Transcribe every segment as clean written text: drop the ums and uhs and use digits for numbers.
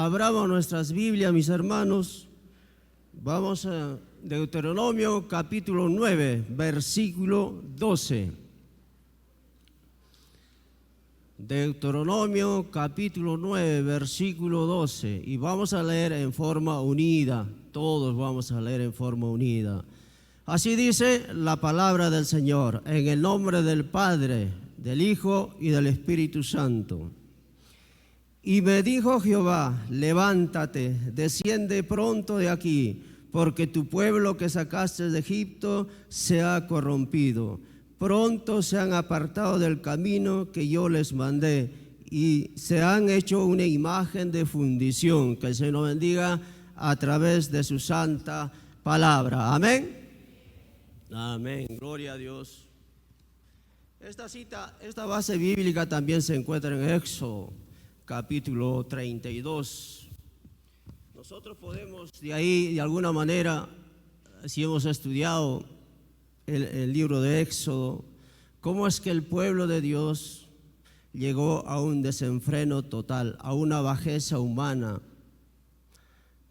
abramos nuestras Biblias, mis hermanos. Vamos a Deuteronomio capítulo 9, versículo 12. Deuteronomio capítulo 9, versículo 12. Y vamos a leer en forma unida. Todos vamos a leer en forma unida. Así dice la palabra del Señor, en el nombre del Padre, del Hijo y del Espíritu Santo. Y me dijo Jehová, levántate, desciende pronto de aquí, porque tu pueblo que sacaste de Egipto se ha corrompido. Pronto se han apartado del camino que yo les mandé y se han hecho una imagen de fundición. Que el Señor nos bendiga a través de su santa palabra. Amén. Amén. Gloria a Dios. Esta base bíblica también se encuentra en Éxodo capítulo 32. Nosotros podemos de ahí, de alguna manera, si hemos estudiado el libro de Éxodo, cómo es que el pueblo de Dios llegó a un desenfreno total, a una bajeza humana.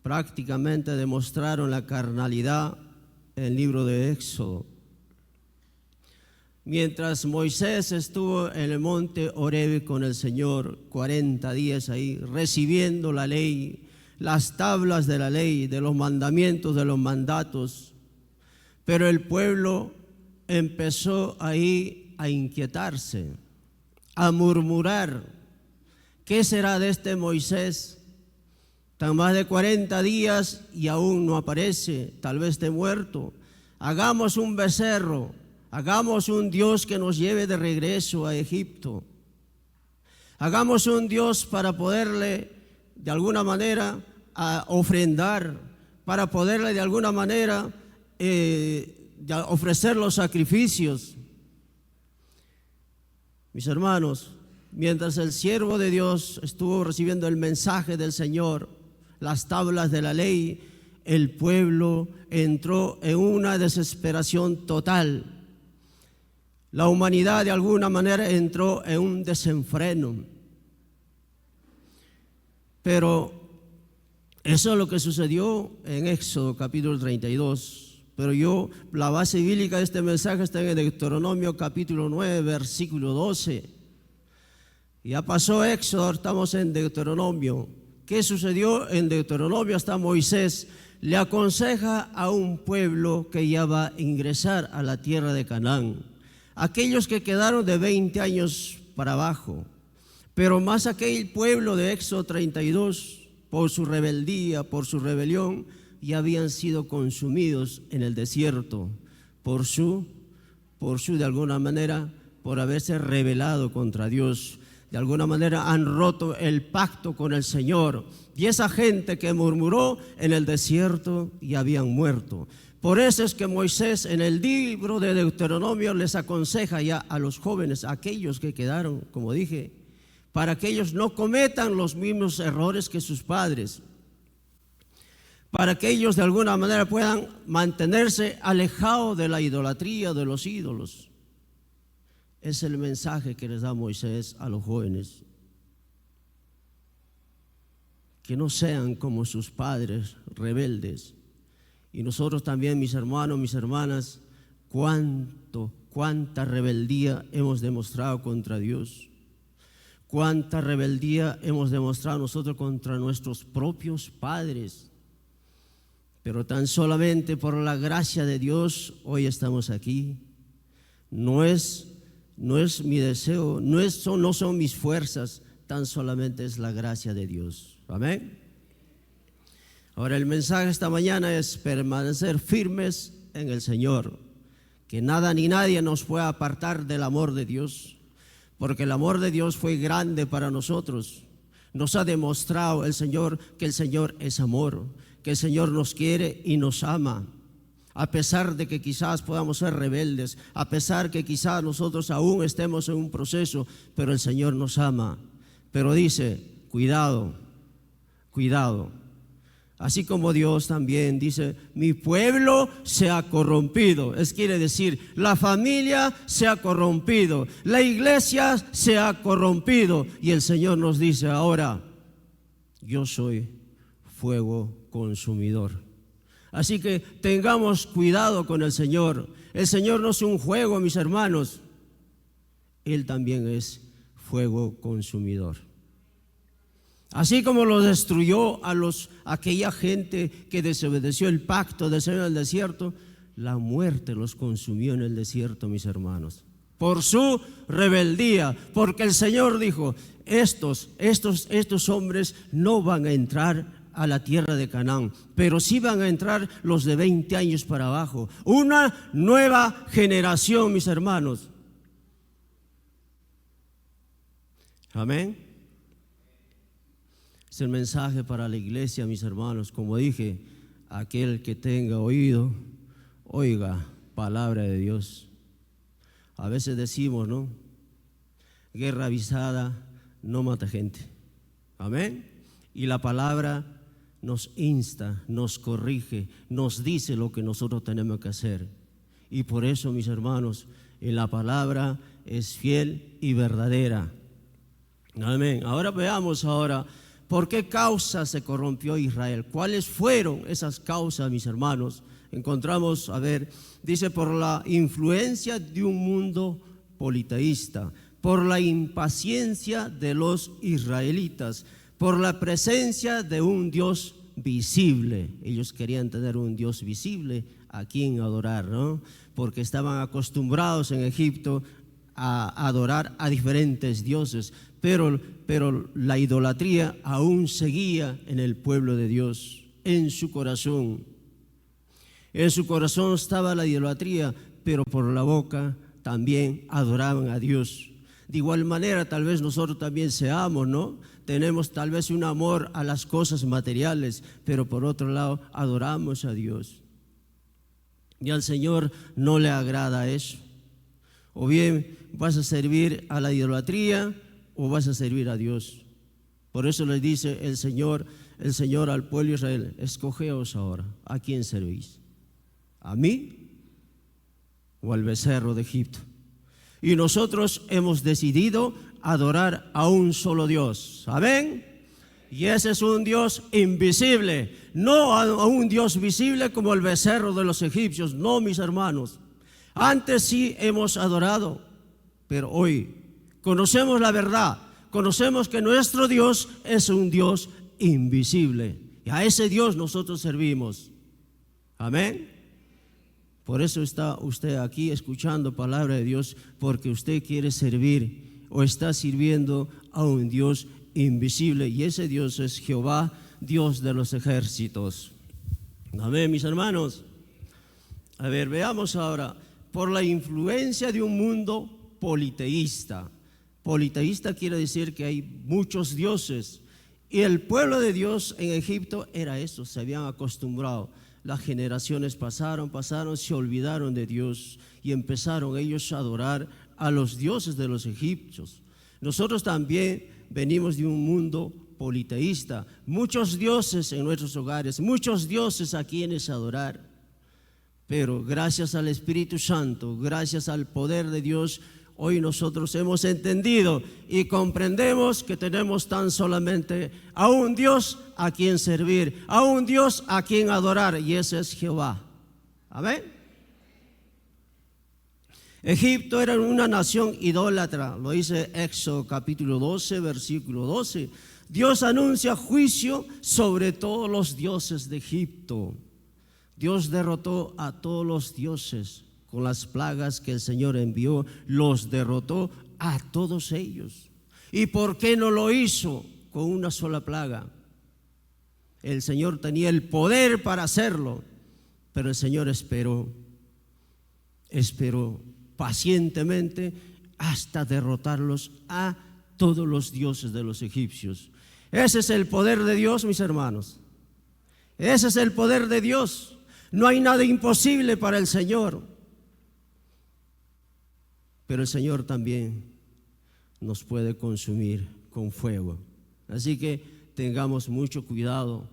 Prácticamente demostraron la carnalidad en el libro de Éxodo. Mientras Moisés estuvo en el monte Horeb con el Señor 40 días ahí, recibiendo la ley, las tablas de la ley, de los mandamientos, de los mandatos, pero el pueblo empezó ahí a inquietarse, a murmurar. ¿Qué será de este Moisés? Tan más de 40 días y aún no aparece, tal vez esté muerto. Hagamos un becerro. Hagamos un Dios que nos lleve de regreso a Egipto. Hagamos un Dios para poderle de alguna manera ofrendar, para poderle de alguna manera ofrecer los sacrificios. Mis hermanos, mientras el siervo de Dios estuvo recibiendo el mensaje del Señor, las tablas de la ley, el pueblo entró en una desesperación total. La humanidad de alguna manera entró en un desenfreno. Pero eso es lo que sucedió en Éxodo capítulo 32. Pero la base bíblica de este mensaje está en Deuteronomio capítulo 9, versículo 12. Ya pasó Éxodo, ahora estamos en Deuteronomio. ¿Qué sucedió en Deuteronomio? Hasta Moisés le aconseja a un pueblo que ya va a ingresar a la tierra de Canaán. Aquellos que quedaron de 20 años para abajo, pero más aquel pueblo de Éxodo 32, por su rebeldía, por su rebelión, ya habían sido consumidos en el desierto, por su de alguna manera, por haberse rebelado contra Dios. De alguna manera han roto el pacto con el Señor, y esa gente que murmuró en el desierto ya habían muerto. Por eso es que Moisés en el libro de Deuteronomio les aconseja ya a los jóvenes, a aquellos que quedaron, como dije, para que ellos no cometan los mismos errores que sus padres, para que ellos de alguna manera puedan mantenerse alejados de la idolatría, de los ídolos. Es el mensaje que les da Moisés a los jóvenes. Que no sean como sus padres rebeldes. Y nosotros también, mis hermanos, mis hermanas, cuánta rebeldía hemos demostrado contra Dios. Cuánta rebeldía hemos demostrado nosotros contra nuestros propios padres. Pero tan solamente por la gracia de Dios hoy estamos aquí. No es mi deseo, no son mis fuerzas, tan solamente es la gracia de Dios. Amén. Ahora el mensaje esta mañana es permanecer firmes en el Señor, que nada ni nadie nos pueda apartar del amor de Dios, porque el amor de Dios fue grande para nosotros. Nos ha demostrado el Señor que el Señor es amor, que el Señor nos quiere y nos ama, a pesar de que quizás podamos ser rebeldes, a pesar que quizás nosotros aún estemos en un proceso, pero el Señor nos ama. Pero dice, cuidado. Así como Dios también dice, mi pueblo se ha corrompido. Quiere decir, la familia se ha corrompido, la iglesia se ha corrompido. Y el Señor nos dice ahora, yo soy fuego consumidor. Así que tengamos cuidado con el Señor. El Señor no es un juego, mis hermanos. Él también es fuego consumidor. Así como lo destruyó a aquella gente que desobedeció el pacto del Señor en el desierto, la muerte los consumió en el desierto, mis hermanos, por su rebeldía, porque el Señor dijo, estos hombres no van a entrar a la tierra de Canaán, pero sí van a entrar los de 20 años para abajo, una nueva generación, mis hermanos. Amén. Es el mensaje para la iglesia, mis hermanos. Como dije, aquel que tenga oído, oiga palabra de Dios. A veces decimos, ¿no? Guerra avisada no mata gente. Amén. Y la palabra nos insta, nos corrige, nos dice lo que nosotros tenemos que hacer. Y por eso, mis hermanos, en la palabra es fiel y verdadera. Amén. Ahora veamos por qué causa se corrompió Israel. ¿Cuáles fueron esas causas, mis hermanos? Encontramos, dice, por la influencia de un mundo politeísta, por la impaciencia de los israelitas, por la presencia de un Dios visible. Ellos querían tener un Dios visible a quien adorar, ¿no? Porque estaban acostumbrados en Egipto a adorar a diferentes dioses, pero la idolatría aún seguía en el pueblo de Dios, en su corazón. En su corazón estaba la idolatría, pero por la boca también adoraban a Dios. De igual manera, tal vez nosotros también seamos, ¿no? Tenemos tal vez un amor a las cosas materiales, pero por otro lado adoramos a Dios. Y al Señor no le agrada eso. O bien vas a servir a la idolatría o vas a servir a Dios. Por eso le dice el Señor al pueblo de Israel: escogeos ahora, ¿a quién servís? ¿A mí o al becerro de Egipto? Y nosotros hemos decidido adorar a un solo Dios. ¿Amén? Y ese es un Dios invisible, no a un Dios visible como el becerro de los egipcios. No, mis hermanos. Antes sí hemos adorado, pero hoy conocemos la verdad. Conocemos que nuestro Dios es un Dios invisible. Y a ese Dios nosotros servimos. Amén. Por eso está usted aquí escuchando palabra de Dios, porque usted quiere servir o está sirviendo a un Dios invisible, y ese Dios es Jehová, Dios de los ejércitos. Amén, mis hermanos. Veamos ahora, por la influencia de un mundo politeísta. Politeísta quiere decir que hay muchos dioses, y el pueblo de Dios en Egipto era eso, se habían acostumbrado. Las generaciones pasaron, se olvidaron de Dios y empezaron ellos a adorar a los dioses de los egipcios. Nosotros también venimos de un mundo politeísta, muchos dioses en nuestros hogares, muchos dioses a quienes adorar. Pero gracias al Espíritu Santo, gracias al poder de Dios, hoy nosotros hemos entendido y comprendemos que tenemos tan solamente a un Dios a quien servir, a un Dios a quien adorar, y ese es Jehová. Amén. Egipto era una nación idólatra, lo dice Éxodo capítulo 12, versículo 12. Dios anuncia juicio sobre todos los dioses de Egipto. Dios derrotó a todos los dioses. Con las plagas que el Señor envió, los derrotó a todos ellos. ¿Y por qué no lo hizo con una sola plaga? El Señor tenía el poder para hacerlo, pero el Señor esperó pacientemente hasta derrotarlos a todos los dioses de los egipcios. Ese es el poder de Dios, mis hermanos. Ese es el poder de Dios. No hay nada imposible para el Señor. Pero el Señor también nos puede consumir con fuego. Así que tengamos mucho cuidado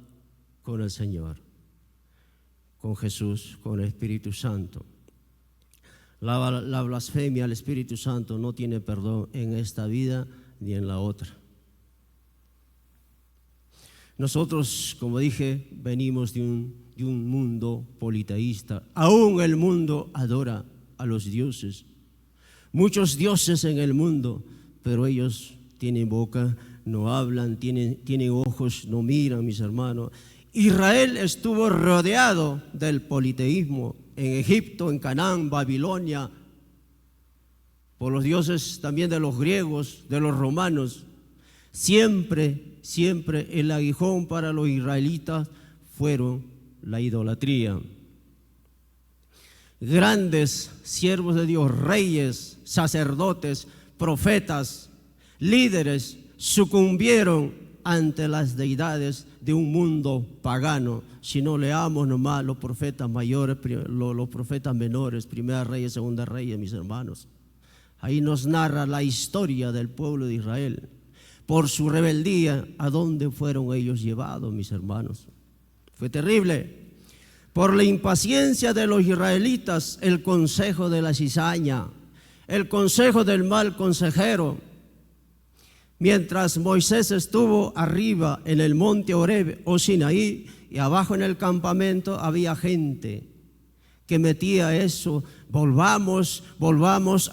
con el Señor, con Jesús, con el Espíritu Santo. La blasfemia al Espíritu Santo no tiene perdón en esta vida ni en la otra. Nosotros, como dije, venimos de un mundo politeísta. Aún el mundo adora a los dioses. Muchos dioses en el mundo, pero ellos tienen boca, no hablan, tienen ojos, no miran, mis hermanos. Israel estuvo rodeado del politeísmo en Egipto, en Canaán, Babilonia, por los dioses también de los griegos, de los romanos. Siempre el aguijón para los israelitas fueron la idolatría. Grandes siervos de Dios, reyes, sacerdotes, profetas, líderes sucumbieron ante las deidades de un mundo pagano. Si no leamos nomás los profetas mayores, los profetas menores, Primera Reyes, Segunda Reyes, mis hermanos. Ahí nos narra la historia del pueblo de Israel. Por su rebeldía, ¿a dónde fueron ellos llevados, mis hermanos? Fue terrible. Por la impaciencia de los israelitas, el consejo de la cizaña, el consejo del mal consejero. Mientras Moisés estuvo arriba en el monte Horeb o Sinaí y abajo en el campamento había gente que metía eso: volvamos,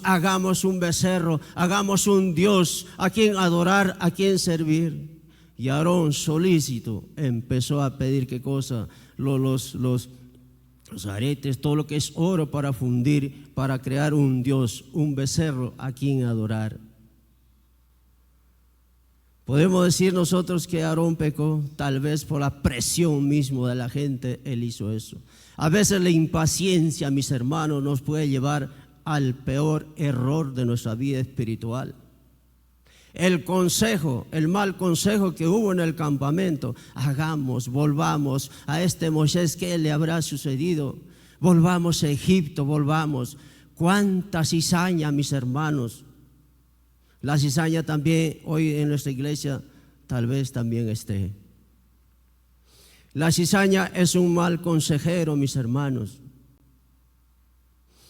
hagamos un becerro, hagamos un Dios a quien adorar, a quien servir. Y Aarón, solícito, empezó a pedir ¿qué cosa? Los aretes, todo lo que es oro para fundir, para crear un Dios, un becerro a quien adorar. Podemos decir nosotros que Aarón pecó, tal vez por la presión mismo de la gente, él hizo eso. A veces la impaciencia, mis hermanos, nos puede llevar al peor error de nuestra vida espiritual. El consejo, el mal consejo que hubo en el campamento: hagamos, volvamos a este Moisés, ¿qué le habrá sucedido? Volvamos a Egipto, volvamos. Cuánta cizaña, mis hermanos. La cizaña también hoy en nuestra iglesia tal vez también esté. La cizaña es un mal consejero, mis hermanos,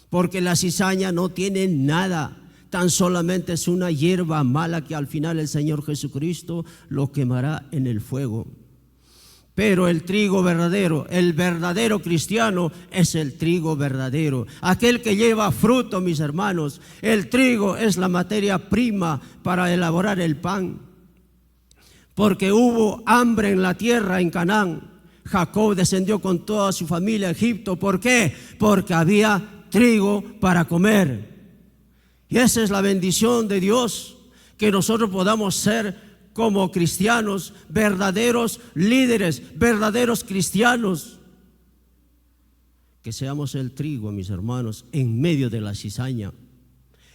porque la cizaña no tiene nada, tan solamente es una hierba mala que al final el Señor Jesucristo lo quemará en el fuego. Pero el trigo verdadero, el verdadero cristiano es el trigo verdadero, aquel que lleva fruto, mis hermanos. El trigo es la materia prima para elaborar el pan. Porque hubo hambre en la tierra, en Canaán. Jacob descendió con toda su familia a Egipto. ¿Por qué? Porque había trigo para comer. Y esa es la bendición de Dios, que nosotros podamos ser como cristianos, verdaderos líderes, verdaderos cristianos. Que seamos el trigo, mis hermanos, en medio de la cizaña,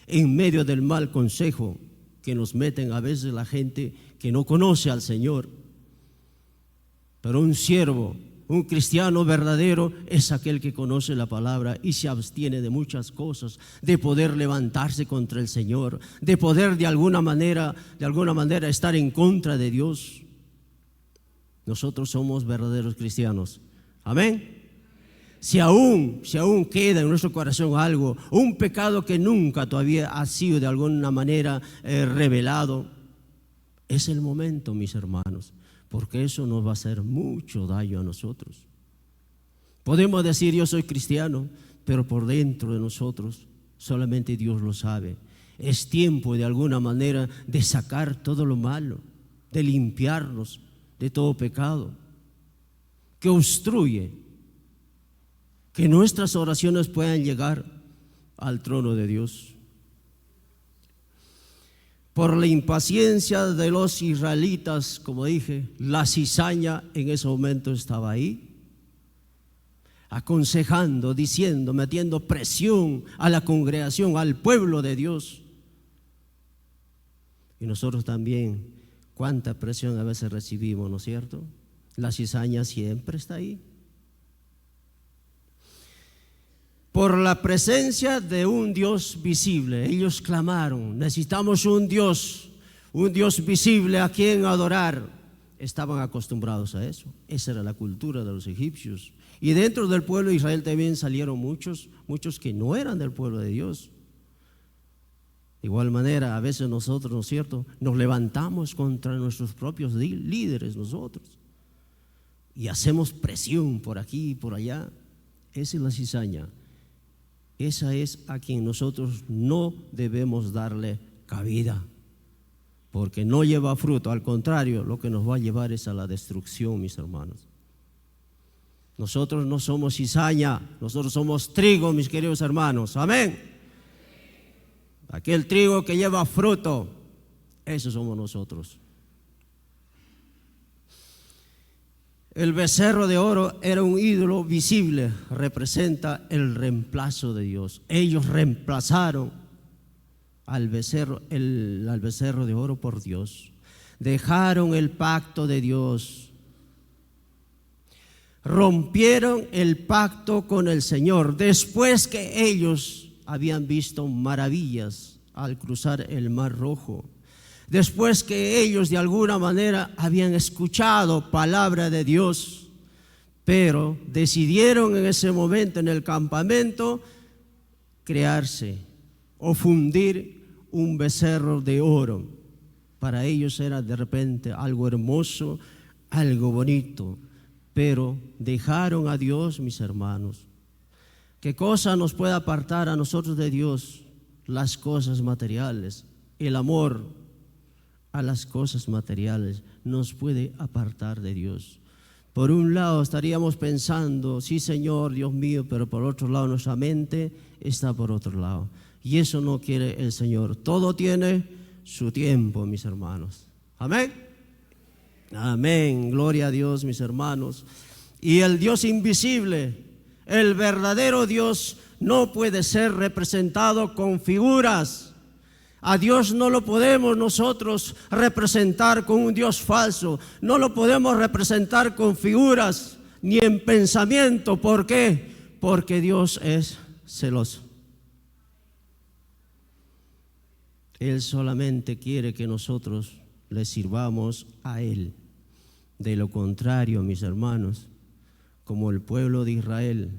en medio del mal consejo que nos meten a veces la gente que no conoce al Señor. Pero un siervo, un cristiano verdadero es aquel que conoce la palabra y se abstiene de muchas cosas, de poder levantarse contra el Señor, de poder de alguna manera estar en contra de Dios. Nosotros somos verdaderos cristianos. Amén. Si aún queda en nuestro corazón algo, un pecado que nunca todavía ha sido de alguna manera revelado, es el momento, mis hermanos, porque eso nos va a hacer mucho daño a nosotros. Podemos decir yo soy cristiano, pero por dentro de nosotros solamente Dios lo sabe. Es tiempo de alguna manera de sacar todo lo malo, de limpiarnos de todo pecado que obstruye que nuestras oraciones puedan llegar al trono de Dios. Por la impaciencia de los israelitas, como dije, la cizaña en ese momento estaba ahí, aconsejando, diciendo, metiendo presión a la congregación, al pueblo de Dios. Y nosotros también, cuánta presión a veces recibimos, ¿no es cierto? La cizaña siempre está ahí. Por la presencia de un Dios visible, ellos clamaron, necesitamos un Dios visible a quien adorar. Estaban acostumbrados a eso, esa era la cultura de los egipcios. Y dentro del pueblo de Israel también salieron muchos que no eran del pueblo de Dios. De igual manera, a veces nosotros, ¿no es cierto?, nos levantamos contra nuestros propios líderes nosotros. y hacemos presión por aquí y por allá, esa es la cizaña. Esa es a quien nosotros no debemos darle cabida, porque no lleva fruto. Al contrario, lo que nos va a llevar es a la destrucción, mis hermanos. Nosotros no somos cizaña, nosotros somos trigo, mis queridos hermanos. Amén. Aquel trigo que lleva fruto, eso somos nosotros. El becerro de oro era un ídolo visible, representa el reemplazo de Dios. Ellos reemplazaron al becerro de oro por Dios. Dejaron el pacto de Dios. Rompieron el pacto con el Señor después que ellos habían visto maravillas al cruzar el Mar Rojo. Después que ellos de alguna manera habían escuchado palabra de Dios, pero decidieron en ese momento en el campamento crearse o fundir un becerro de oro. Para ellos era de repente algo hermoso, algo bonito, pero dejaron a Dios, mis hermanos. ¿Qué cosa nos puede apartar a nosotros de Dios? Las cosas materiales, el amor a las cosas materiales nos puede apartar de Dios. Por un lado estaríamos pensando, sí Señor, Dios mío, pero por otro lado nuestra mente está por otro lado. Y eso no quiere el Señor. Todo tiene su tiempo, mis hermanos. Amén. Amén. Gloria a Dios, mis hermanos. Y el Dios invisible, el verdadero Dios, no puede ser representado con figuras. A Dios no lo podemos nosotros representar con un Dios falso. No lo podemos representar con figuras ni en pensamiento. ¿Por qué? Porque Dios es celoso. Él solamente quiere que nosotros le sirvamos a Él. De lo contrario, mis hermanos, como el pueblo de Israel,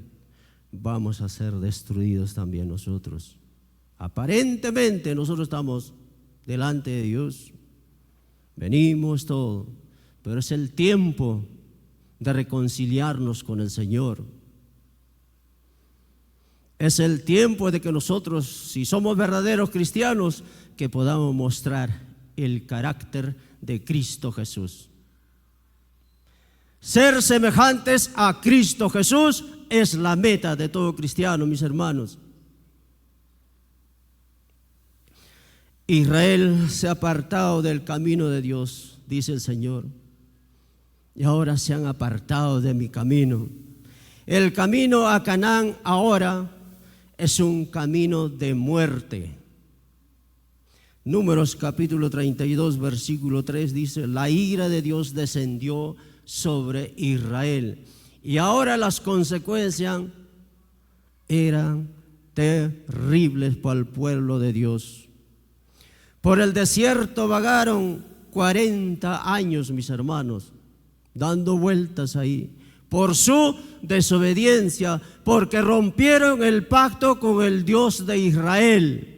vamos a ser destruidos también nosotros. Aparentemente nosotros estamos delante de Dios, venimos todo, pero es el tiempo de reconciliarnos con el Señor. Es el tiempo de que nosotros, si somos verdaderos cristianos, que podamos mostrar el carácter de Cristo Jesús. Ser semejantes a Cristo Jesús es la meta de todo cristiano, mis hermanos. Israel se ha apartado del camino de Dios, dice el Señor, y ahora se han apartado de mi camino. El camino a Canaán ahora es un camino de muerte. Números capítulo 32, versículo 3 dice: la ira de Dios descendió sobre Israel, y ahora las consecuencias eran terribles para el pueblo de Dios. Por el desierto vagaron 40 años, mis hermanos, dando vueltas ahí, por su desobediencia, porque rompieron el pacto con el Dios de Israel.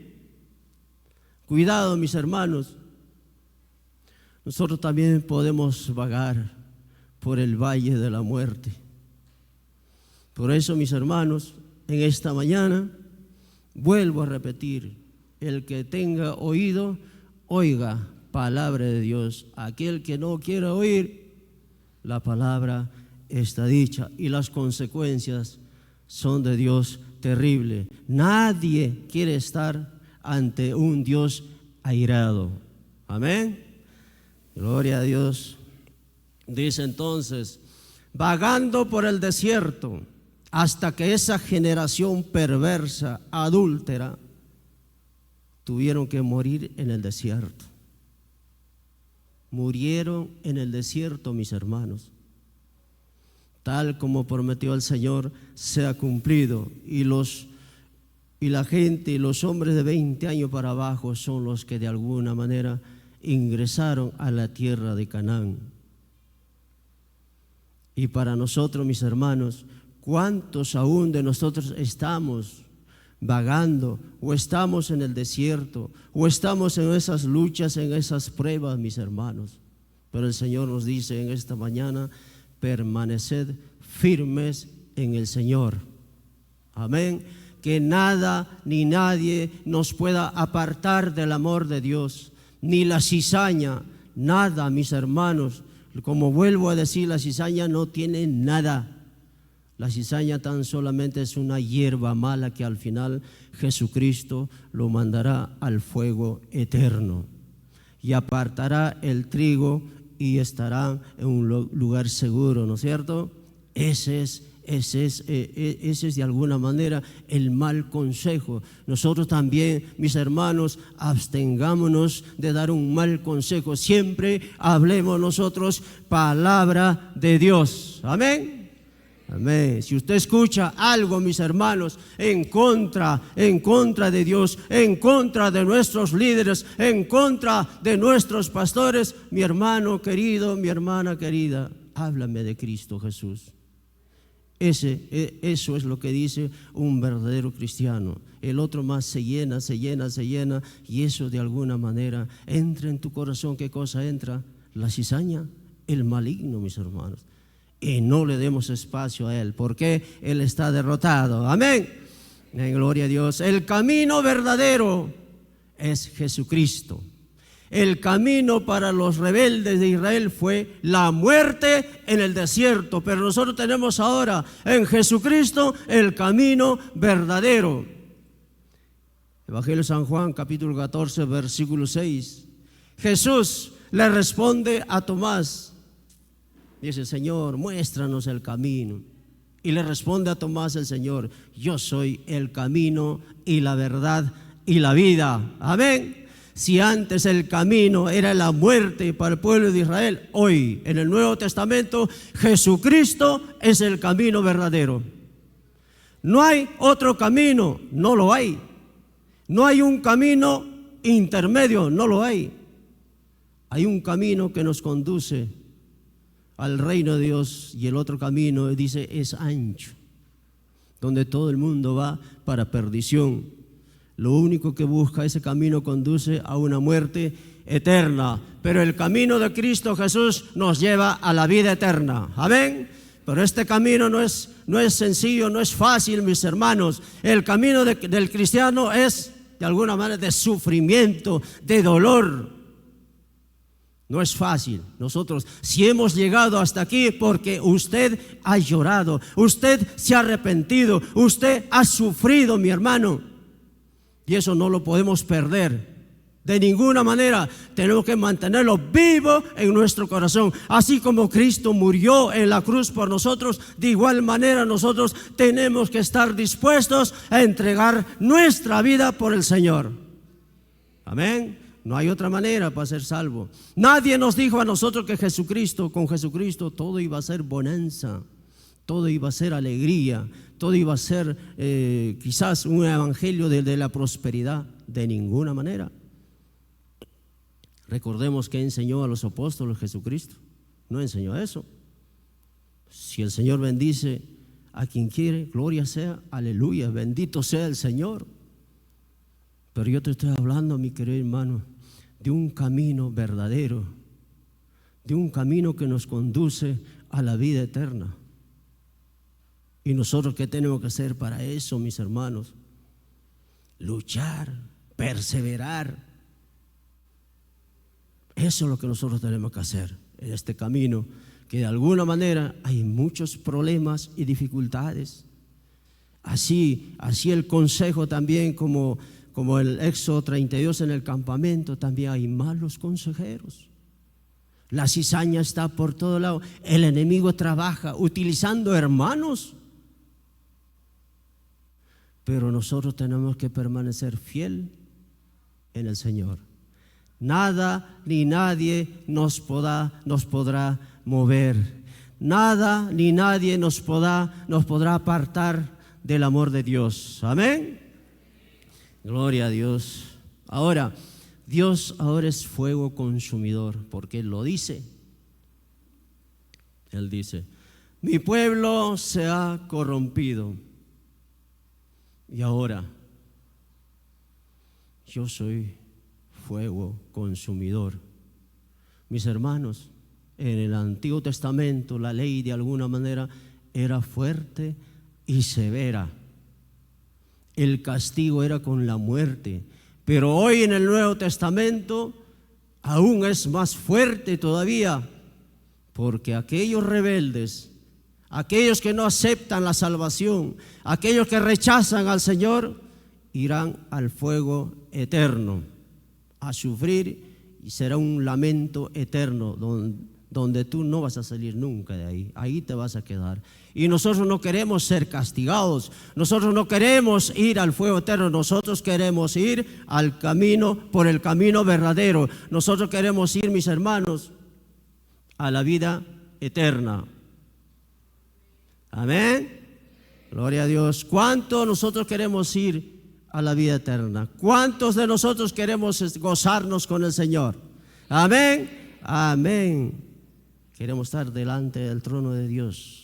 Cuidado, mis hermanos, nosotros también podemos vagar por el valle de la muerte. Por eso, mis hermanos, en esta mañana vuelvo a repetir: el que tenga oído, oiga palabra de Dios. Aquel que no quiera oír, la palabra está dicha, y las consecuencias son de Dios terrible. Nadie quiere estar ante un Dios airado. Amén. Gloria a Dios. Dice entonces: vagando por el desierto hasta que esa generación perversa, adúltera, tuvieron que morir en el desierto. Murieron en el desierto, mis hermanos. Tal como prometió el Señor, se ha cumplido. Y la gente, y los hombres de 20 años para abajo son los que de alguna manera ingresaron a la tierra de Canaán. Y para nosotros, mis hermanos, ¿cuántos aún de nosotros estamos vagando, o estamos en el desierto, o estamos en esas luchas, en esas pruebas, mis hermanos? Pero el Señor nos dice en esta mañana: permaneced firmes en el Señor. Amén. Que nada ni nadie nos pueda apartar del amor de Dios, ni la cizaña, nada, mis hermanos. Como vuelvo a decir, la cizaña no tiene nada. La cizaña tan solamente es una hierba mala que al final Jesucristo lo mandará al fuego eterno y apartará el trigo y estará en un lugar seguro, ¿no es cierto? Ese es de alguna manera el mal consejo. Nosotros también, mis hermanos, abstengámonos de dar un mal consejo. Siempre hablemos nosotros palabra de Dios. Amén. Amén. Si usted escucha algo, mis hermanos, en contra de Dios, en contra de nuestros líderes, en contra de nuestros pastores, mi hermano querido, mi hermana querida, háblame de Cristo Jesús. Eso es lo que dice un verdadero cristiano. El otro más se llena, y eso de alguna manera entra en tu corazón. ¿Qué cosa entra? La cizaña, el maligno, mis hermanos. Y no le demos espacio a él, porque él está derrotado. Amén. Gloria a Dios. El camino verdadero es Jesucristo. El camino para los rebeldes de Israel fue la muerte en el desierto, pero nosotros tenemos ahora en Jesucristo el camino verdadero. Evangelio de San Juan, capítulo 14, versículo 6. Jesús le responde a Tomás. Dice: Señor, muéstranos el camino. Y le responde a Tomás el Señor: yo soy el camino y la verdad y la vida. Amén. Si antes el camino era la muerte para el pueblo de Israel, hoy en el Nuevo Testamento Jesucristo es el camino verdadero. No hay otro camino, no lo hay. No hay un camino intermedio, no lo hay. Hay un camino que nos conduce al reino de Dios, y el otro camino, dice, es ancho, donde todo el mundo va para perdición. Lo único que busca ese camino conduce a una muerte eterna, pero el camino de Cristo Jesús nos lleva a la vida eterna. Amén. Pero este camino no es sencillo, no es fácil, mis hermanos. El camino del cristiano es de alguna manera de sufrimiento, de dolor. No es fácil. Nosotros, si hemos llegado hasta aquí, porque usted ha llorado, usted se ha arrepentido, usted ha sufrido, mi hermano, y eso no lo podemos perder de ninguna manera. Tenemos que mantenerlo vivo en nuestro corazón. Así como Cristo murió en la cruz por nosotros, de igual manera nosotros tenemos que estar dispuestos a entregar nuestra vida por el Señor. Amén. No hay otra manera para ser salvo. Nadie nos dijo a nosotros que con Jesucristo todo iba a ser bonanza, todo iba a ser alegría, todo iba a ser quizás un evangelio de la prosperidad. De ninguna manera. Recordemos que enseñó a los apóstoles Jesucristo. No enseñó eso. Si el Señor bendice a quien quiere, gloria sea, aleluya, bendito sea el Señor. Pero yo te estoy hablando, mi querido hermano, de un camino verdadero, de un camino que nos conduce a la vida eterna. ¿Y nosotros qué tenemos que hacer para eso, mis hermanos? Luchar, perseverar. Eso es lo que nosotros tenemos que hacer en este camino, que de alguna manera hay muchos problemas y dificultades. Así el consejo también, como el Éxodo 32 en el campamento, también hay malos consejeros. La cizaña está por todo lado. El enemigo trabaja utilizando hermanos. Pero nosotros tenemos que permanecer fiel en el Señor. Nada ni nadie nos podrá mover. Nada ni nadie nos podrá apartar del amor de Dios. Amén. Gloria a Dios. Ahora, Dios ahora es fuego consumidor, porque Él lo dice. Él dice: mi pueblo se ha corrompido, y ahora yo soy fuego consumidor. Mis hermanos, En el Antiguo Testamento la ley de alguna manera era fuerte y severa. El castigo era con la muerte. Pero hoy en el Nuevo Testamento aún es más fuerte todavía, porque aquellos rebeldes, aquellos que no aceptan la salvación, aquellos que rechazan al Señor, irán al fuego eterno, a sufrir, y será un lamento eterno donde tú no vas a salir nunca de ahí. Ahí te vas a quedar. Y nosotros no queremos ser castigados, nosotros no queremos ir al fuego eterno, nosotros queremos ir al camino, por el camino verdadero. Nosotros queremos ir, mis hermanos, a la vida eterna. Amén. Gloria a Dios. ¿Cuántos nosotros queremos ir a la vida eterna? ¿Cuántos de nosotros queremos gozarnos con el Señor? Amén. Amén. Queremos estar delante del trono de Dios.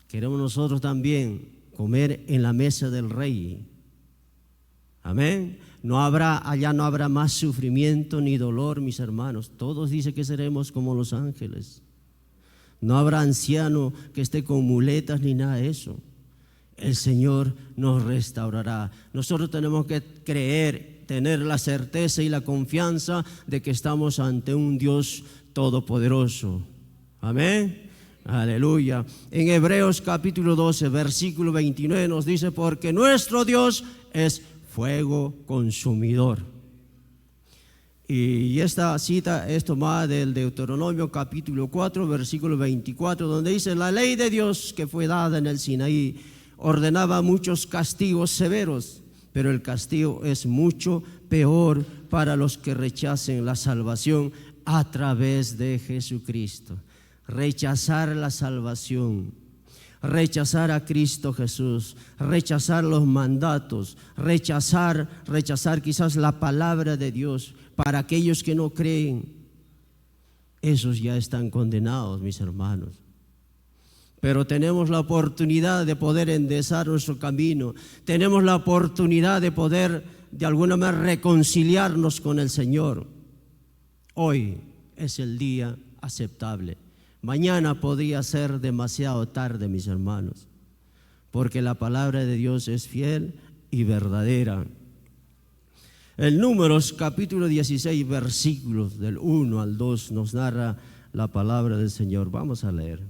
Queremos nosotros también comer en la mesa del Rey. Amén. Allá no habrá más sufrimiento ni dolor, mis hermanos. Todos dicen que seremos como los ángeles. No habrá anciano que esté con muletas ni nada de eso. El Señor nos restaurará. Nosotros tenemos que creer, tener la certeza y la confianza de que estamos ante un Dios todopoderoso. Amén. Aleluya. En Hebreos capítulo 12, versículo 29 nos dice: porque nuestro Dios es fuego consumidor. Y esta cita es tomada del Deuteronomio capítulo 4, versículo 24, donde dice: la ley de Dios que fue dada en el Sinaí ordenaba muchos castigos severos, pero el castigo es mucho peor para los que rechacen la salvación a través de Jesucristo. Rechazar la salvación, rechazar a Cristo Jesús, rechazar los mandatos, rechazar quizás la palabra de Dios. Para aquellos que no creen, esos ya están condenados, mis hermanos. Pero tenemos la oportunidad de poder enderezar nuestro camino. Tenemos la oportunidad de poder de alguna manera reconciliarnos con el Señor. Hoy es el día aceptable. Mañana podría ser demasiado tarde, mis hermanos, porque la palabra de Dios es fiel y verdadera. El Números capítulo 16, versículos del 1 al 2 nos narra la palabra del Señor. Vamos a leer.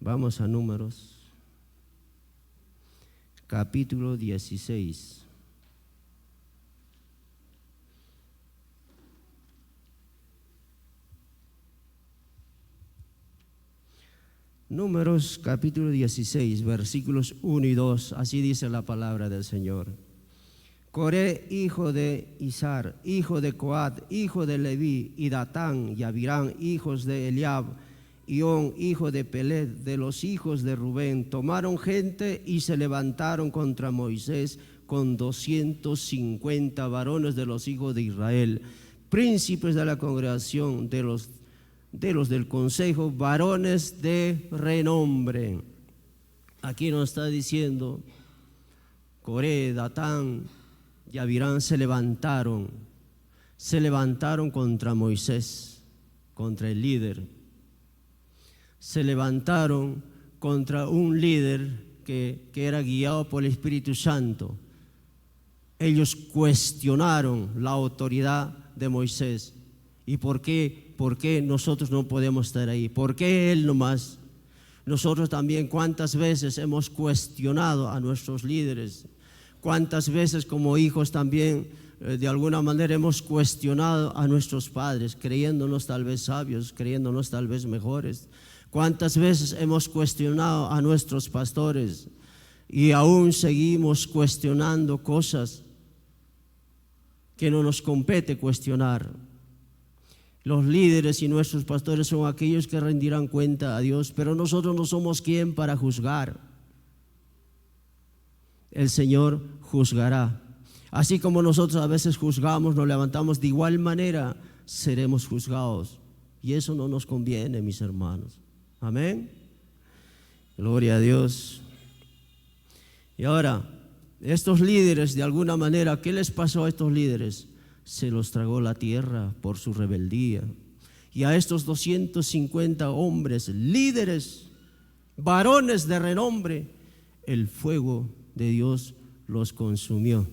Vamos a Números capítulo 16. Números capítulo 16, versículos 1 y 2, así dice la palabra del Señor. Coré, hijo de Izar, hijo de Coat, hijo de Leví, y Datán y Abirán, hijos de Eliab, y On, hijo de Pelet, de los hijos de Rubén, tomaron gente y se levantaron contra Moisés con 250 varones de los hijos de Israel, príncipes de la congregación, de los del consejo, varones de renombre. Aquí nos está diciendo: Coré, Datán y Abirán se levantaron contra Moisés, contra el líder. Se levantaron contra un líder que era guiado por el Espíritu Santo. Ellos cuestionaron la autoridad de Moisés. ¿Y por qué nosotros no podemos estar ahí? ¿Por qué él nomás? Nosotros también, ¿cuántas veces hemos cuestionado a nuestros líderes? ¿Cuántas veces como hijos también de alguna manera hemos cuestionado a nuestros padres, creyéndonos tal vez sabios, creyéndonos tal vez mejores? ¿Cuántas veces hemos cuestionado a nuestros pastores y aún seguimos cuestionando cosas que no nos compete cuestionar? Los líderes y nuestros pastores son aquellos que rendirán cuenta a Dios, pero nosotros no somos quien para juzgar. El Señor juzgará. Así como nosotros a veces juzgamos, nos levantamos, de igual manera seremos juzgados. Y eso no nos conviene, mis hermanos. Amén. Gloria a Dios. Y ahora, estos líderes, de alguna manera, ¿qué les pasó a estos líderes? Se los tragó la tierra por su rebeldía. Y a estos 250 hombres, líderes, varones de renombre, el fuego de Dios los consumió.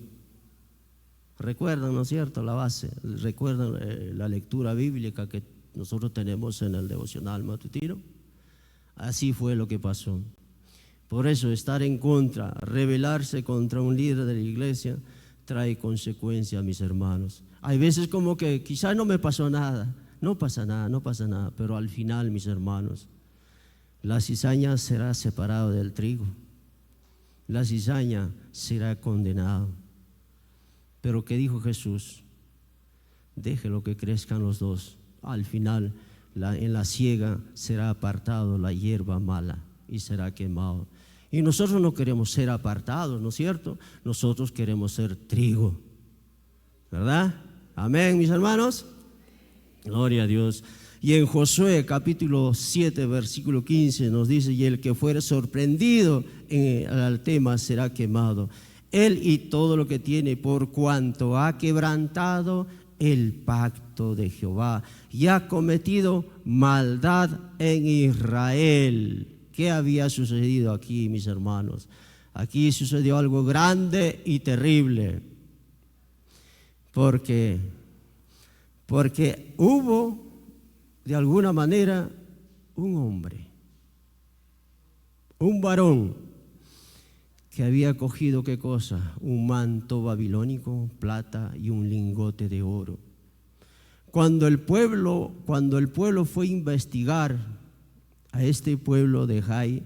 Recuerdan, ¿no es cierto?, la base. Recuerdan la lectura bíblica que nosotros tenemos en el devocional matutino. Así fue lo que pasó. Por eso estar en contra, rebelarse contra un líder de la iglesia trae consecuencias, mis hermanos. Hay veces como que quizás no me pasó nada, no pasa nada, pero al final, mis hermanos, la cizaña será separada del trigo, la cizaña será condenada. Pero ¿qué dijo Jesús? Déjelo que crezcan los dos. Al final, en la siega será apartado la hierba mala y será quemado. Y nosotros no queremos ser apartados, ¿no es cierto? Nosotros queremos ser trigo, ¿verdad? Amén, mis hermanos. Gloria a Dios. Y en Josué capítulo 7 versículo 15 nos dice: y el que fuere sorprendido en el tema será quemado, él y todo lo que tiene, por cuanto ha quebrantado el pacto de Jehová y ha cometido maldad en Israel. ¿Qué había sucedido aquí, mis hermanos? Aquí sucedió algo grande y terrible, porque hubo de alguna manera un hombre, un varón que había cogido, ¿qué cosa? Un manto babilónico, plata y un lingote de oro. Cuando el pueblo fue a investigar a este pueblo de Jai,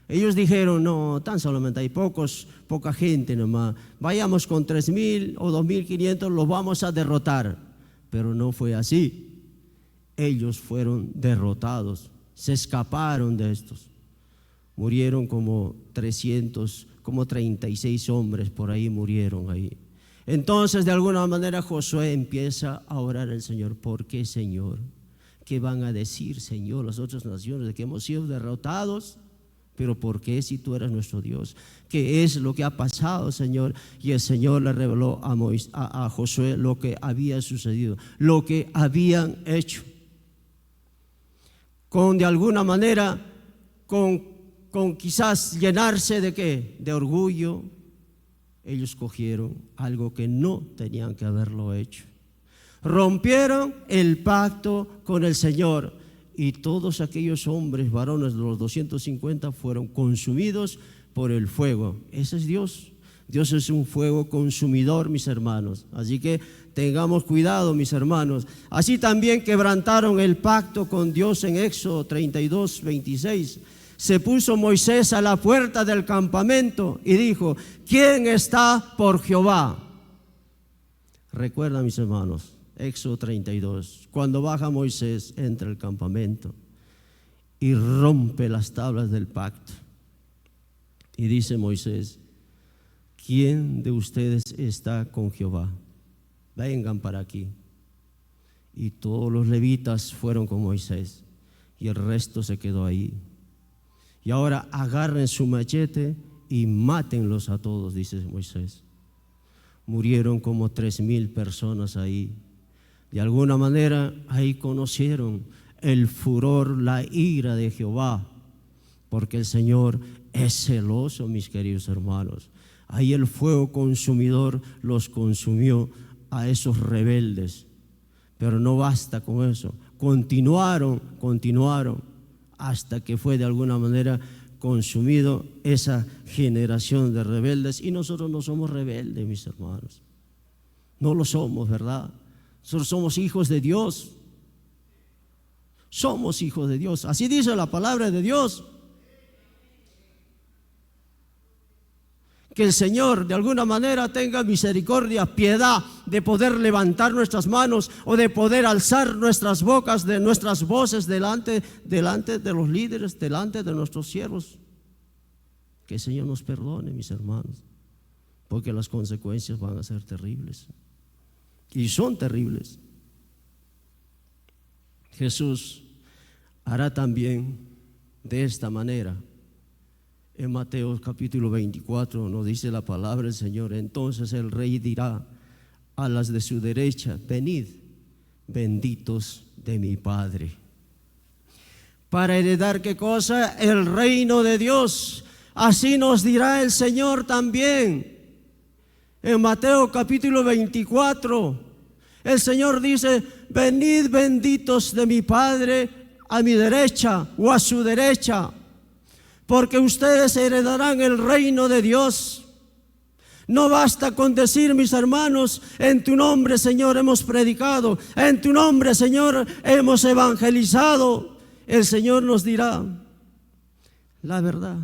ellos dijeron: no, tan solamente hay poca gente nomás, vayamos con 3,000 o 2,500, los vamos a derrotar. Pero no fue así. Ellos fueron derrotados, se escaparon de estos. Murieron como 36 hombres por ahí murieron ahí. Entonces, de alguna manera, Josué empieza a orar al Señor. ¿Por qué, Señor? ¿Qué van a decir, Señor, las otras naciones de que hemos sido derrotados? Pero ¿por qué, si tú eres nuestro Dios? ¿Qué es lo que ha pasado, Señor? Y el Señor le reveló a Josué lo que había sucedido, lo que habían hecho. De alguna manera, con quizás llenarse de ¿qué? De orgullo, ellos cogieron algo que no tenían que haberlo hecho. Rompieron el pacto con el Señor, y todos aquellos hombres, varones de los 250, fueron consumidos por el fuego. Ese es Dios. Dios es un fuego consumidor, mis hermanos. Así que tengamos cuidado, mis hermanos. Así también quebrantaron el pacto con Dios en Éxodo 32, 26. Se puso Moisés a la puerta del campamento y dijo: ¿quién está por Jehová? Recuerda, mis hermanos, Éxodo 32, cuando baja Moisés, entra al campamento y rompe las tablas del pacto. Y dice Moisés: ¿quién de ustedes está con Jehová? Vengan para aquí. Y todos los levitas fueron con Moisés, y el resto se quedó ahí. Y ahora agarren su machete y mátenlos a todos, dice Moisés. Murieron como 3,000 personas ahí. De alguna manera ahí conocieron el furor, la ira de Jehová, porque el Señor es celoso, mis queridos hermanos. Ahí el fuego consumidor los consumió a esos rebeldes. Pero no basta con eso. Continuaron hasta que fue de alguna manera consumido esa generación de rebeldes. Y nosotros no somos rebeldes, mis hermanos. No lo somos, ¿verdad? Nosotros somos hijos de Dios. Somos hijos de Dios. Así dice la palabra de Dios. Que el Señor de alguna manera tenga misericordia, piedad de poder levantar nuestras manos o de poder alzar nuestras bocas, de nuestras voces delante de los líderes, delante de nuestros siervos. Que el Señor nos perdone, mis hermanos, porque las consecuencias van a ser terribles. Y son terribles. Jesús hará también de esta manera. En Mateo capítulo 24 nos dice la palabra del Señor: entonces el rey dirá a las de su derecha: venid, benditos de mi Padre. Para heredar, ¿qué cosa? El reino de Dios. Así nos dirá el Señor también. En Mateo capítulo 24, el Señor dice: venid benditos de mi Padre, a mi derecha o a su derecha, porque ustedes heredarán el reino de Dios. No basta con decir, mis hermanos, en tu nombre, Señor, hemos predicado, en tu nombre, Señor, hemos evangelizado. El Señor nos dirá la verdad: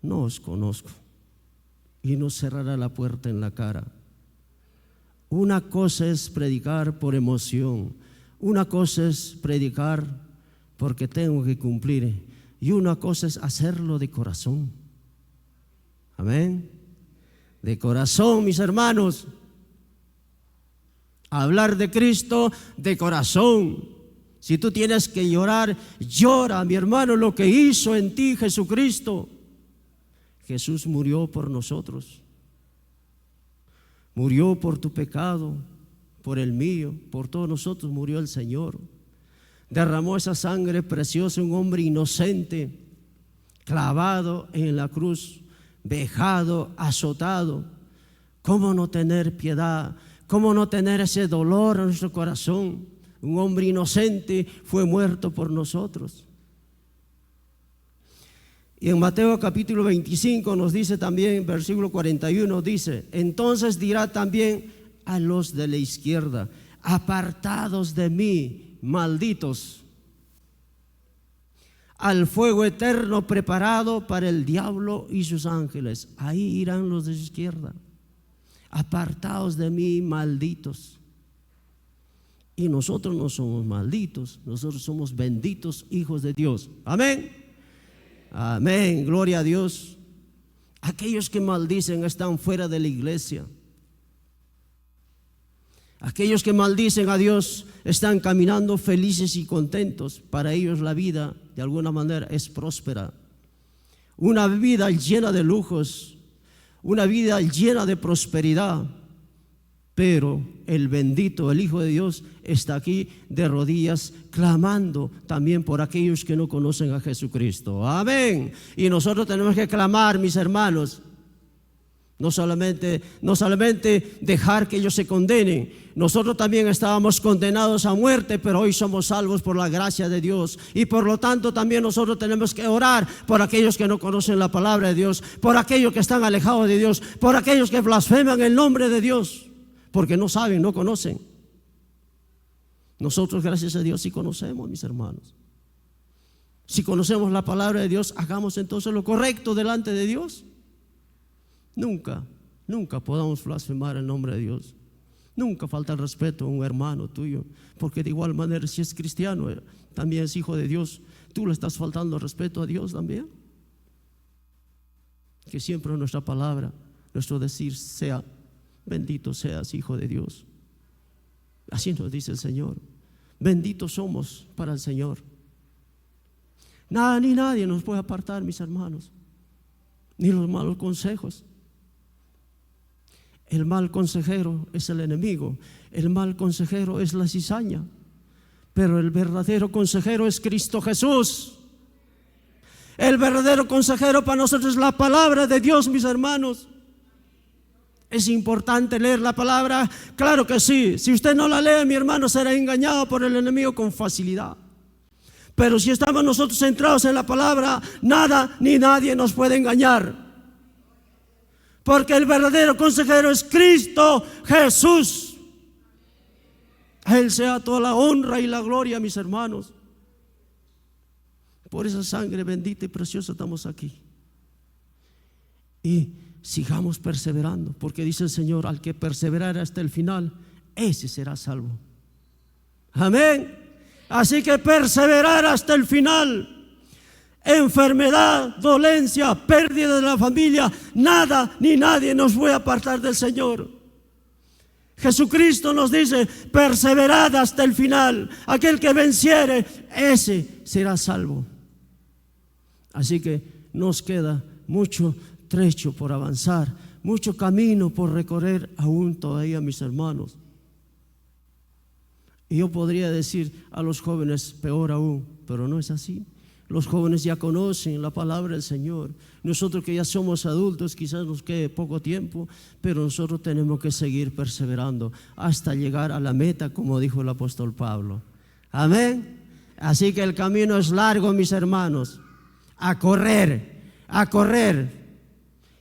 no os conozco, y nos cerrará la puerta en la cara. Una cosa es predicar por emoción, una cosa es predicar porque tengo que cumplir, y una cosa es hacerlo de corazón. Amén. De corazón, mis hermanos. Hablar de Cristo de corazón. Si tú tienes que llorar, llora, mi hermano, lo que hizo en ti Jesucristo. Jesús murió por nosotros. Murió por tu pecado, por el mío, por todos nosotros murió el Señor. Derramó esa sangre preciosa, un hombre inocente, clavado en la cruz, vejado, azotado. ¿Cómo no tener piedad? ¿Cómo no tener ese dolor en nuestro corazón? Un hombre inocente fue muerto por nosotros. Y en Mateo capítulo 25 nos dice también, versículo 41, dice: entonces dirá también a los de la izquierda: apartados de mí, malditos, al fuego eterno preparado para el diablo y sus ángeles. Ahí irán los de la izquierda. Apartados de mí, malditos. Y nosotros no somos malditos, nosotros somos benditos hijos de Dios. Amén. Amén, gloria a Dios. Aquellos que maldicen están fuera de la iglesia. Aquellos que maldicen a Dios están caminando felices y contentos. Para ellos la vida de alguna manera es próspera. Una vida llena de lujos, una vida llena de prosperidad. Pero el bendito, el Hijo de Dios, está aquí de rodillas clamando también por aquellos que no conocen a Jesucristo. Amén. Y nosotros tenemos que clamar, mis hermanos. No solamente dejar que ellos se condenen. Nosotros también estábamos condenados a muerte, pero hoy somos salvos por la gracia de Dios. Y por lo tanto también nosotros tenemos que orar por aquellos que no conocen la palabra de Dios, por aquellos que están alejados de Dios, por aquellos que blasfeman el nombre de Dios, porque no saben, no conocen. Nosotros, gracias a Dios, sí conocemos, mis hermanos. Si conocemos la palabra de Dios, hagamos entonces lo correcto delante de Dios. Nunca podamos blasfemar el nombre de Dios. Nunca falta el respeto a un hermano tuyo, porque de igual manera, si es cristiano, también es hijo de Dios, tú le estás faltando el respeto a Dios también. Que siempre nuestra palabra, nuestro decir sea: bendito seas, hijo de Dios. Así nos dice el Señor. Benditos somos para el Señor. Nada ni nadie nos puede apartar, mis hermanos, ni los malos consejos. El mal consejero es el enemigo, el mal consejero es la cizaña, pero el verdadero consejero es Cristo Jesús. El verdadero consejero para nosotros es la palabra de Dios, mis hermanos. ¿Es importante leer la palabra? Claro que sí. Si usted no la lee, mi hermano, será engañado por el enemigo con facilidad. Pero si estamos nosotros centrados en la palabra, nada ni nadie nos puede engañar. Porque el verdadero consejero es Cristo Jesús. A Él sea toda la honra y la gloria, mis hermanos. Por esa sangre bendita y preciosa estamos aquí. Y sigamos perseverando, porque dice el Señor: al que perseverara hasta el final, ese será salvo. Amén. Así que perseverar hasta el final. Enfermedad, dolencia, pérdida de la familia, nada ni nadie nos puede apartar del Señor. Jesucristo nos dice: perseverad hasta el final. Aquel que venciere, ese será salvo. Así que nos queda mucho trecho por avanzar, mucho camino por recorrer aún todavía, mis hermanos. Y yo podría decir a los jóvenes, peor aún, pero no es así. Los jóvenes ya conocen la palabra del Señor. Nosotros que ya somos adultos, quizás nos quede poco tiempo, pero nosotros tenemos que seguir perseverando hasta llegar a la meta, como dijo el apóstol Pablo. Amén. Así que el camino es largo, mis hermanos. A correr, a correr.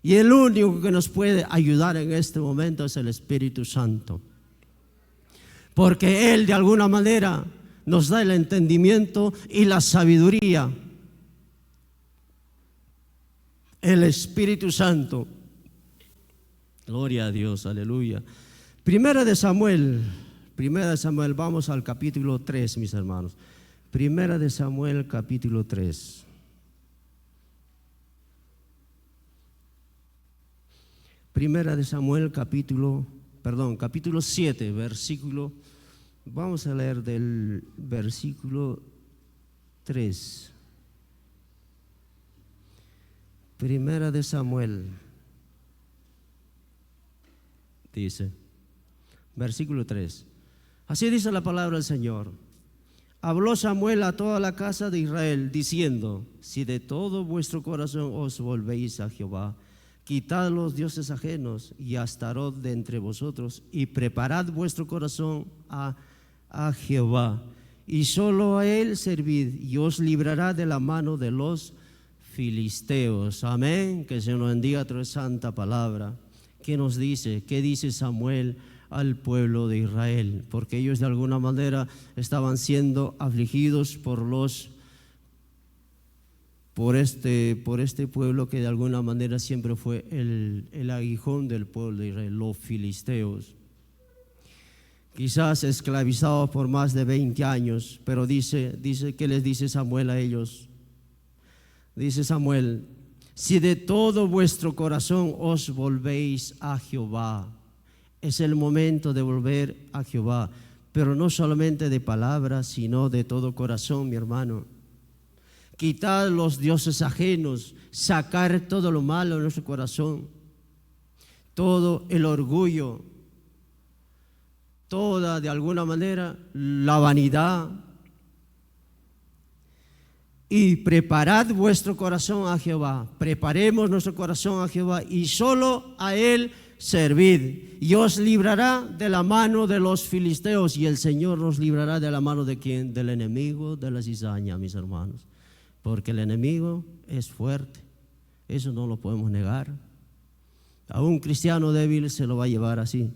Y el único que nos puede ayudar en este momento es el Espíritu Santo. Porque Él de alguna manera nos da el entendimiento y la sabiduría. El Espíritu Santo. Gloria a Dios, aleluya. Primera de Samuel, vamos al capítulo 3, mis hermanos. Primera de Samuel, capítulo 3. Primera de Samuel, capítulo 7, versículo. Vamos a leer del versículo 3. Primera de Samuel, dice, versículo 3. Así dice la palabra del Señor. Habló Samuel a toda la casa de Israel, diciendo: si de todo vuestro corazón os volvéis a Jehová, quitad los dioses ajenos y Astarot de entre vosotros, y preparad vuestro corazón a Jehová, y solo a Él servid, y os librará de la mano de los filisteos. Amén. Que se nos bendiga tu santa palabra. ¿Qué nos dice? ¿Qué dice Samuel al pueblo de Israel? Porque ellos de alguna manera estaban siendo afligidos por este pueblo que de alguna manera siempre fue el aguijón del pueblo de Israel, los filisteos. Quizás esclavizados por más de 20 años, pero dice ¿qué les dice Samuel a ellos? Dice Samuel: si de todo vuestro corazón os volvéis a Jehová. Es el momento de volver a Jehová, pero no solamente de palabras, sino de todo corazón, mi hermano. Quitar los dioses ajenos, sacar todo lo malo de nuestro corazón, todo el orgullo, toda de alguna manera la vanidad. Y preparad vuestro corazón a Jehová. Preparemos nuestro corazón a Jehová y solo a Él servid. Y os librará de la mano de los filisteos. Y el Señor nos librará de la mano de ¿quién? Del enemigo de la cizaña, mis hermanos. Porque el enemigo es fuerte. Eso no lo podemos negar. A un cristiano débil se lo va a llevar así.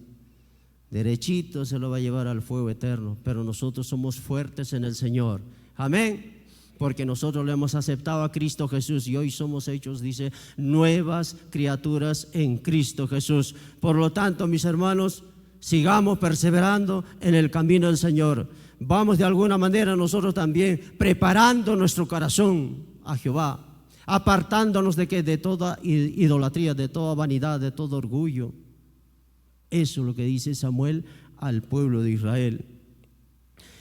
Derechito se lo va a llevar al fuego eterno. Pero nosotros somos fuertes en el Señor. Amén. Porque nosotros le hemos aceptado a Cristo Jesús y hoy somos hechos, dice, nuevas criaturas en Cristo Jesús. Por lo tanto, mis hermanos, sigamos perseverando en el camino del Señor. Vamos de alguna manera nosotros también preparando nuestro corazón a Jehová, apartándonos de toda idolatría, de toda vanidad, de todo orgullo. Eso es lo que dice Samuel al pueblo de Israel.